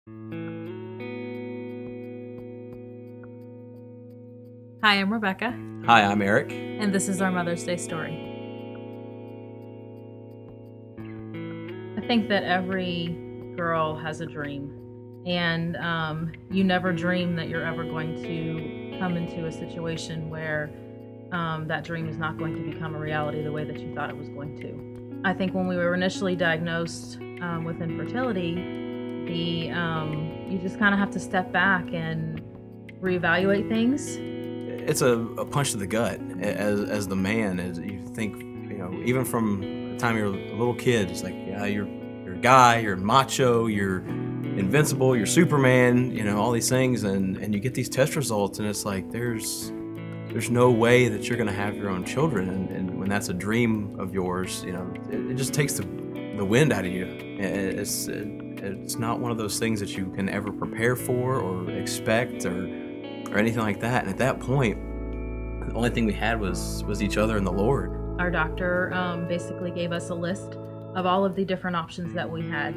Hi, I'm Rebekah, Hi, I'm Eric. and this is our Mother's Day story. I think that every girl has a dream, and you never dream that you're ever going to come into a situation where that dream is not going to become a reality the way that you thought it was going to. I think when we were initially diagnosed with infertility, you just kind of have to step back and reevaluate things. It's a punch to the gut as the man. As you think, even from the time you're a little kid, it's like, yeah, you're a guy, you're macho, you're invincible, you're Superman, all these things, and you get these test results, and it's like there's no way that you're gonna have your own children, and when that's a dream of yours, it just takes the wind out of you. It's not one of those things that you can ever prepare for or expect or anything like that. And at that point, the only thing we had was each other and the Lord. Our doctor basically gave us a list of all of the different options that we had.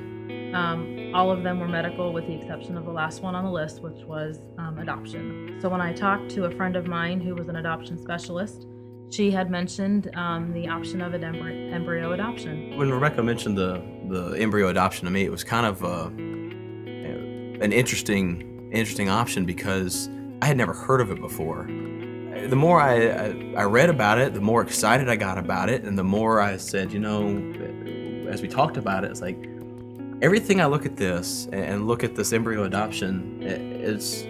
All of them were medical, with the exception of the last one on the list, which was adoption. So when I talked to a friend of mine who was an adoption specialist, she had mentioned the option of an embryo adoption. When Rebekah mentioned the embryo adoption to me, it was kind of an interesting option, because I had never heard of it before. The more I read about it, the more excited I got about it, and the more I said, as we talked about it, it's like everything I look at this and look at this embryo adoption, it's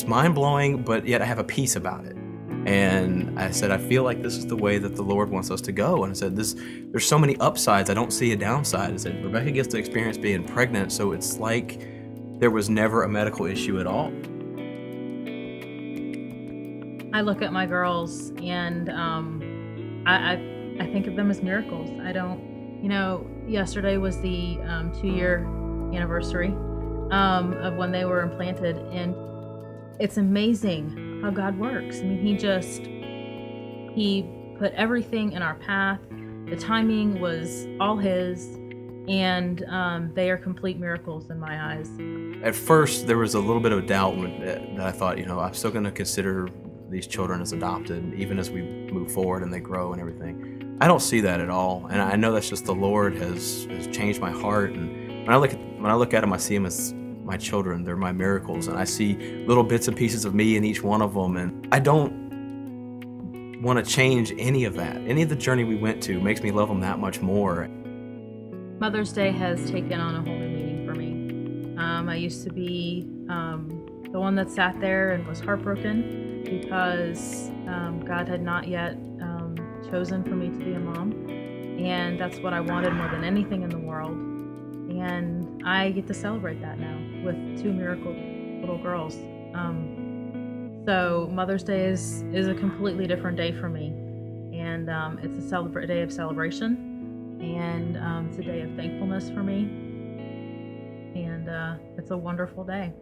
mind-blowing, but yet I have a peace about it. And I said, I feel like this is the way that the Lord wants us to go. And I said, there's so many upsides, I don't see a downside. I said, Rebekah gets to experience being pregnant, so it's like there was never a medical issue at all. I look at my girls, and I think of them as miracles. Yesterday was the 2-year anniversary of when they were implanted, and it's amazing how God works. I mean, He put everything in our path. The timing was all His, and they are complete miracles in my eyes. At first, there was a little bit of doubt that I thought, I'm still going to consider these children as adopted, even as we move forward and they grow and everything. I don't see that at all, and I know that's just the Lord has changed my heart. And when I look at them, I see them as my children. They're my miracles, and I see little bits and pieces of me in each one of them. And I don't want to change any of that. Any of the journey we went to makes me love them that much more. Mother's Day has taken on a whole new meaning for me. I used to be the one that sat there and was heartbroken because God had not yet chosen for me to be a mom, and that's what I wanted more than anything in the world. And I get to celebrate that now with 2 miracle little girls. So Mother's Day is a completely different day for me, and it's a day of celebration, and it's a day of thankfulness for me, and it's a wonderful day.